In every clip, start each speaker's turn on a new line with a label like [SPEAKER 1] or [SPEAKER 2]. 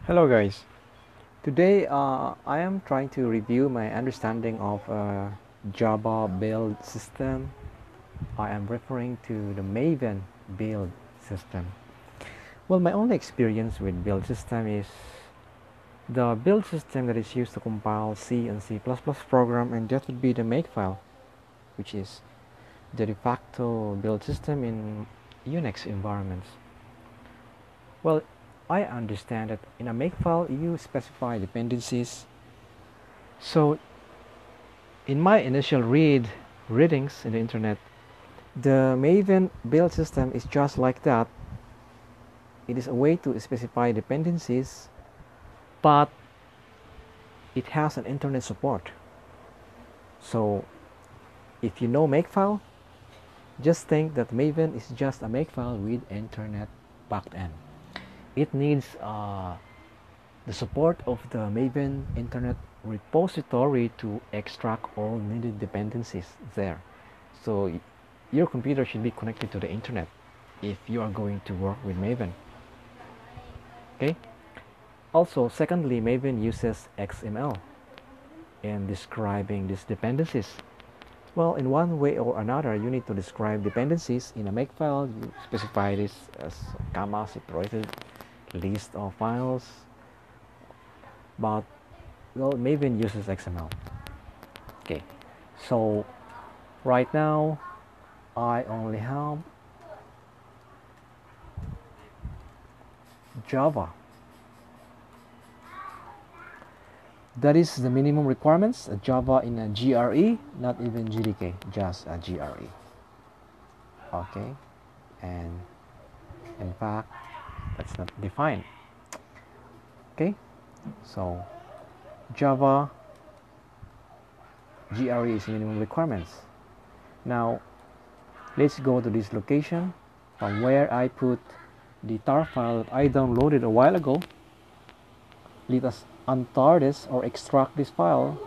[SPEAKER 1] Hello guys. Today I am trying to review my understanding of Java build system. I am referring to the Maven build system. Well, my only experience with build system is the build system that is used to compile C and C++ program, and that would be the makefile, which is the de facto build system in Unix environments. Well, I understand that in a makefile you specify dependencies. So in my initial readings in the internet, the Maven build system is just like that. It is a way to specify dependencies, but it has an internet support. So if you know makefile, just think that Maven is just a makefile with internet backend. It needs the support of the Maven internet repository to extract all needed dependencies there. So your computer should be connected to the internet if you are going to work with Maven. Okay. Also, secondly, Maven uses XML in describing these dependencies. Well, in one way or another, you need to describe dependencies in a makefile. You specify this as comma separated list of files, but well, Maven uses XML. Okay, so right now I only have Java. That is the minimum requirements. Java in a GRE, not even GDK, just a GRE. Okay, and in fact, that's not defined. Okay, so Java GRE is minimum requirements. Now let's go to this location from where I put the tar file that I downloaded a while ago. Let us untar this or extract this file.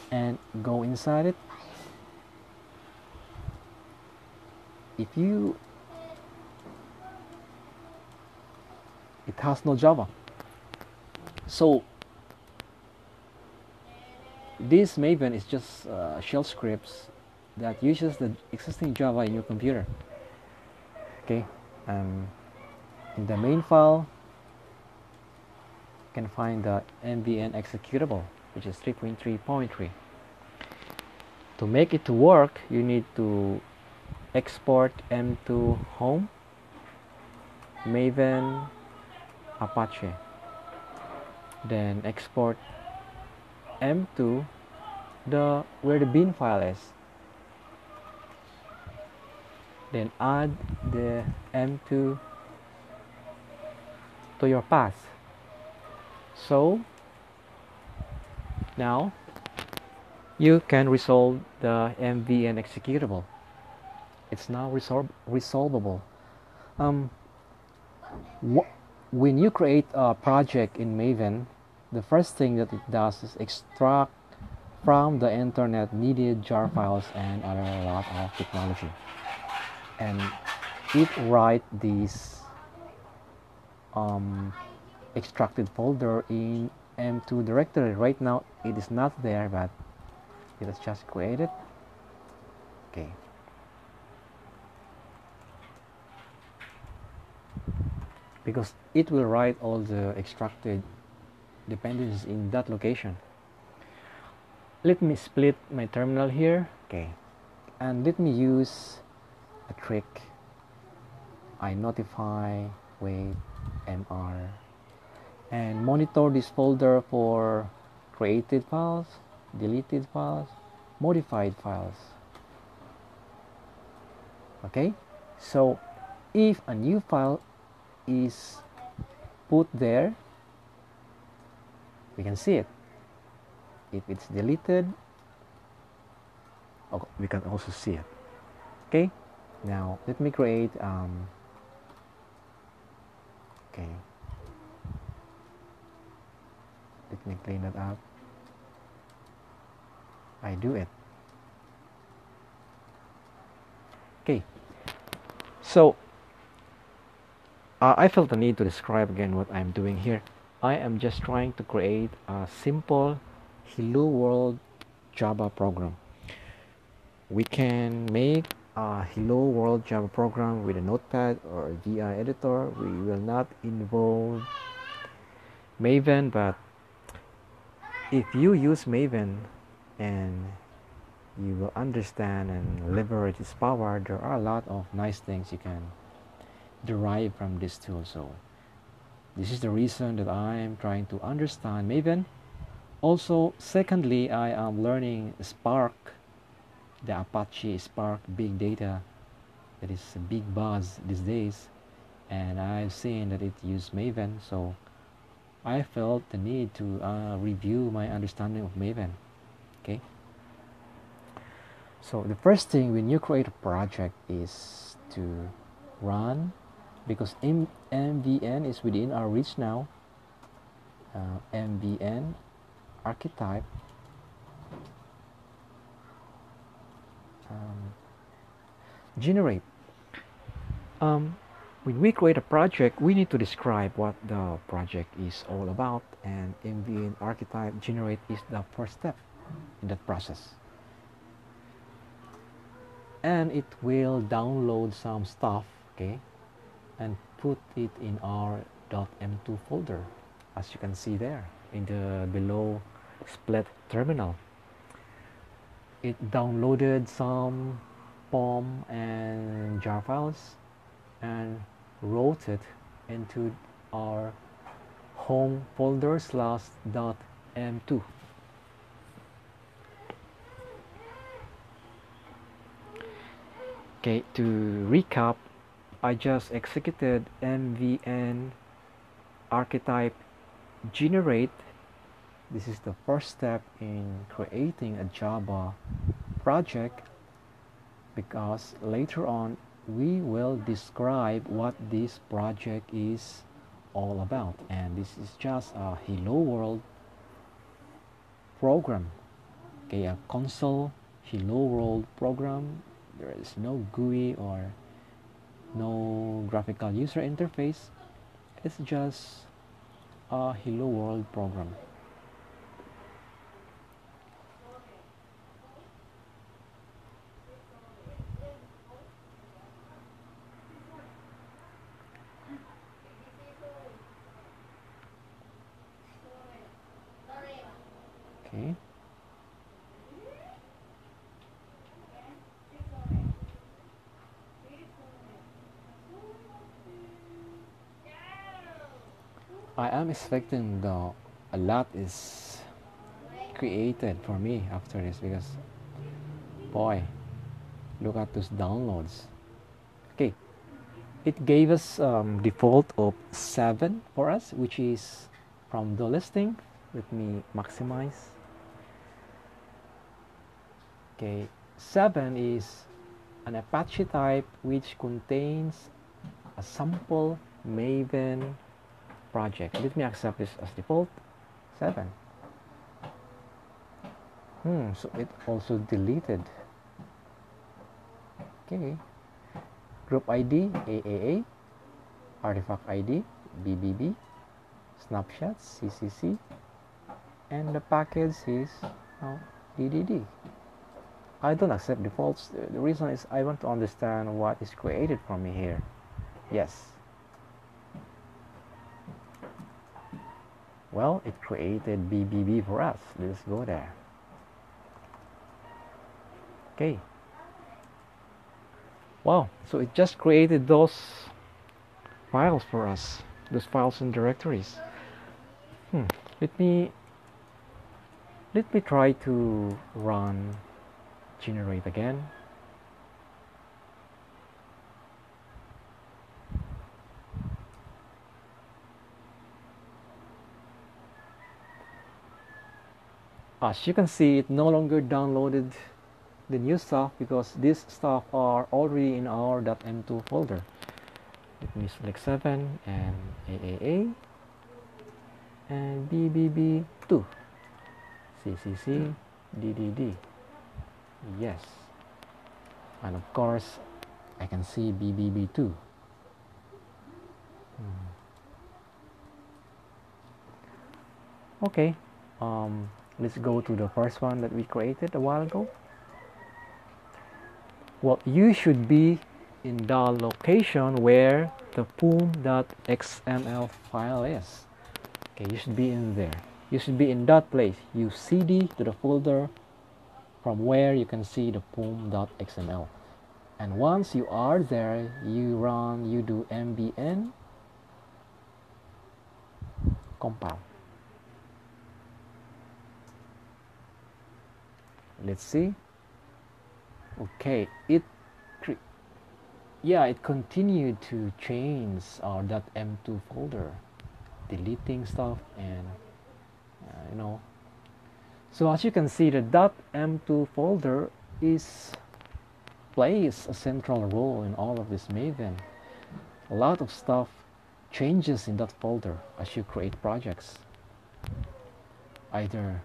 [SPEAKER 1] And go inside it. It has no Java. So this Maven is just shell scripts that uses the existing Java in your computer. Okay, in the main file you can find the MVN executable, which is 3.3.3. To make it to work, you need to export M2 home, Maven, Apache. Then export M2 where the bin file is. Then add the M2 to your path. So now you can resolve the MVN executable. It's now resolvable. When you create a project in Maven, the first thing that it does is extract from the internet needed jar files and other lot of technology, and it write this extracted folder in M2 directory. Right now it is not there, but it is just created. Okay, because it will write all the extracted dependencies in that location. Let me split my terminal here. Okay, and let me use a trick. I notify wait mr and monitor this folder for created files, deleted files, modified files. Okay, so if a new file is put there, we can see it. If it's deleted, we can also see it. Okay, now let me create okay, let me clean that up. I do it. Okay, So I felt the need to describe again what I'm doing here. I am just trying to create a simple Hello World Java program. We can make a Hello World Java program with a notepad or a GI editor. We will not involve Maven, but if you use Maven and you will understand and leverage its power, there are a lot of nice things you can derive from this tool. So this is the reason that I'm trying to understand Maven. Also, secondly, I am learning Spark, the Apache Spark big data that is a big buzz these days, and I've seen that it uses Maven, so I felt the need to review my understanding of Maven. Okay, so the first thing when you create a project is to run, because MVN is within our reach now. MVN archetype generate. When we create a project, we need to describe what the project is all about, and MVN archetype generate is the first step in that process. And it will download some stuff, okay, and put it in our .m2 folder, as you can see there in the below split terminal. It downloaded some POM and jar files and wrote it into our home folder /.m2. Okay, to recap, I just executed MVN archetype generate. This is the first step in creating a Java project, because later on we will describe what this project is all about, and this is just a Hello World program. Okay, a console Hello World program. There is no GUI or no graphical user interface. It's just a Hello World program. Okay. I am expecting a lot is created for me after this, because boy, look at those downloads. Okay, it gave us default of 7 for us, which is from the listing. Let me maximize. Okay, 7 is an Apache type which contains a sample Maven project. Let me accept this as default 7. So it also deleted. Okay, group ID AAA, artifact ID BBB, snapshots CCC, and the package is DDD. I don't accept defaults. The reason is I want to understand what is created for me here. Yes. Well, it created BBB for us. Let's go there. Okay. Wow, so it just created those files for us, those files and directories. Let me try to run generate again. As you can see, it no longer downloaded the new stuff, because this stuff are already in our .m2 folder. Let me select 7 and AAA and BBB2, CCC, DDD. Yes, and of course I can see BBB2. Okay, let's go to the first one that we created a while ago. Well, you should be in the location where the poom.xml file is. Okay, you should be in there. You should be in that place. You cd to the folder from where you can see the poom.xml. And once you are there, you do mbn compile. Let's see. Okay, it continued to change our .m2 folder, deleting stuff and you know. So as you can see, the .m2 folder plays a central role in all of this Maven. A lot of stuff changes in that folder as you create projects. Either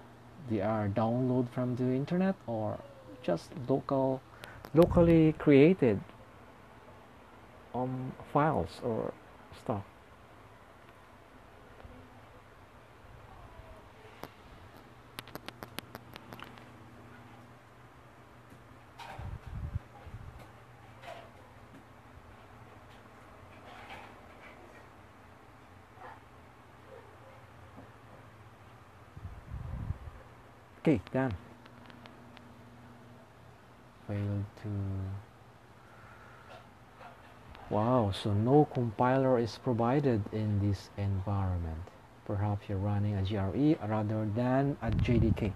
[SPEAKER 1] they are downloaded from the internet or just locally created files or stuff. Okay, done. Failed to. Wow, so no compiler is provided in this environment. Perhaps you're running a GRE rather than a JDK.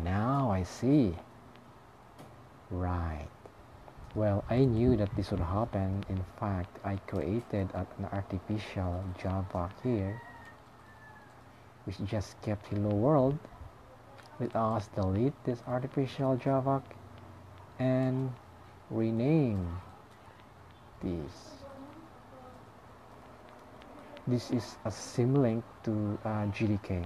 [SPEAKER 1] Now I see. Right. Well, I knew that this would happen. In fact, I created an artificial Java here, which just kept hello world. Let us delete this artificial Java and rename this. This is a symlink to GDK.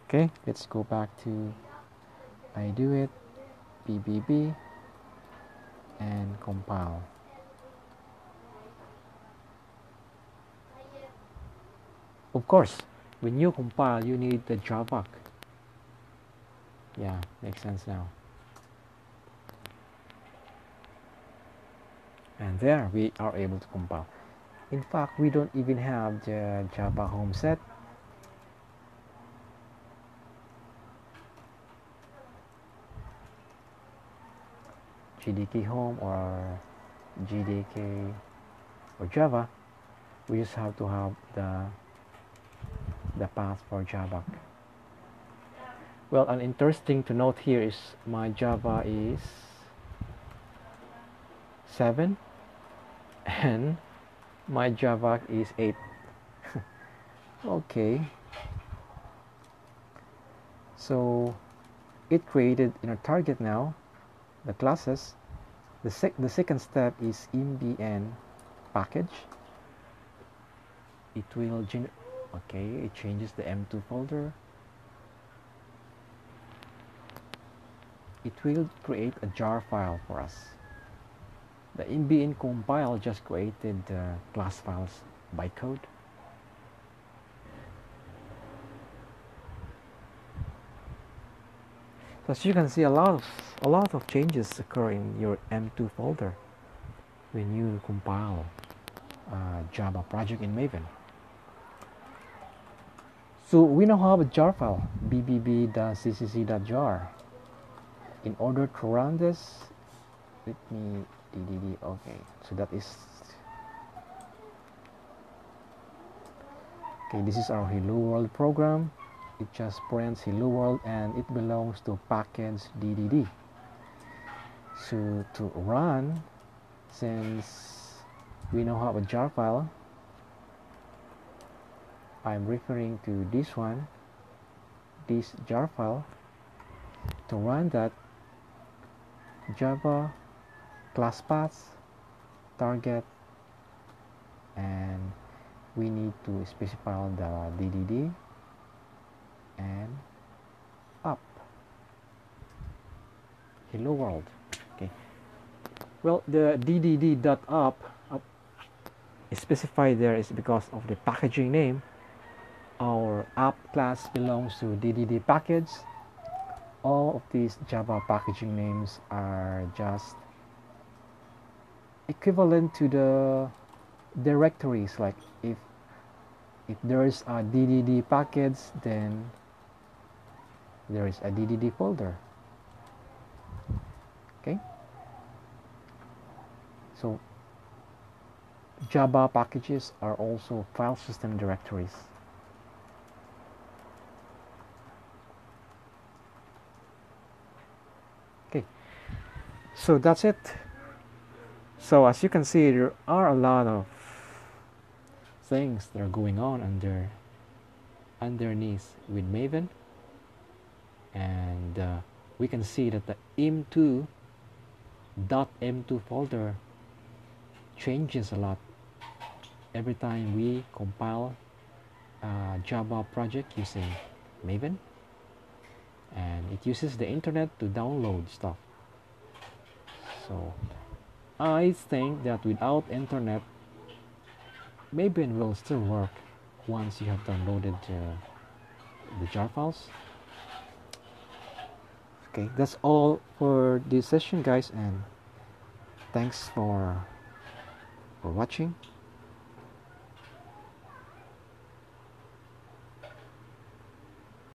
[SPEAKER 1] Okay, let's go back to I do it, BBB, and compile. Of course, when you compile, you need the Java. Yeah, makes sense now. And there we are able to compile. In fact, we don't even have the Java home set. GDK home or GDK or Java. We just have to have the path for Java. Well, an interesting to note here is my Java is 7 and my Java is 8. Okay, so it created in a target now the classes. The second step is mbn package. It will it changes the m2 folder. It will create a jar file for us. The mbn compile just created the class files by code. So as you can see, a lot of changes occur in your m2 folder when you compile a Java project in Maven. So we now have a jar file, bbb.ccc.jar. In order to run this, let me ddd. Okay, so that is okay. This is our hello world program. It just prints hello world and it belongs to package ddd. So to run, since we now have a jar file, I'm referring to this one, this jar file. To run that, Java class paths, target, and we need to specify the ddd and hello world. Okay. Well, the ddd.up is specified there is because of the packaging name. Our app class belongs to ddd package. All of these Java packaging names are just equivalent to the directories. Like if there is a ddd package, then there is a ddd folder. Okay, so Java packages are also file system directories. Okay, so that's it. So as you can see, there are a lot of things that are going on underneath with Maven, and we can see that the im2.m2 folder changes a lot every time we compile a Java project using Maven, and it uses the internet to download stuff. So I think that without internet, Maven will still work once you have downloaded the jar files. Okay, that's all for this session, guys, and thanks for watching.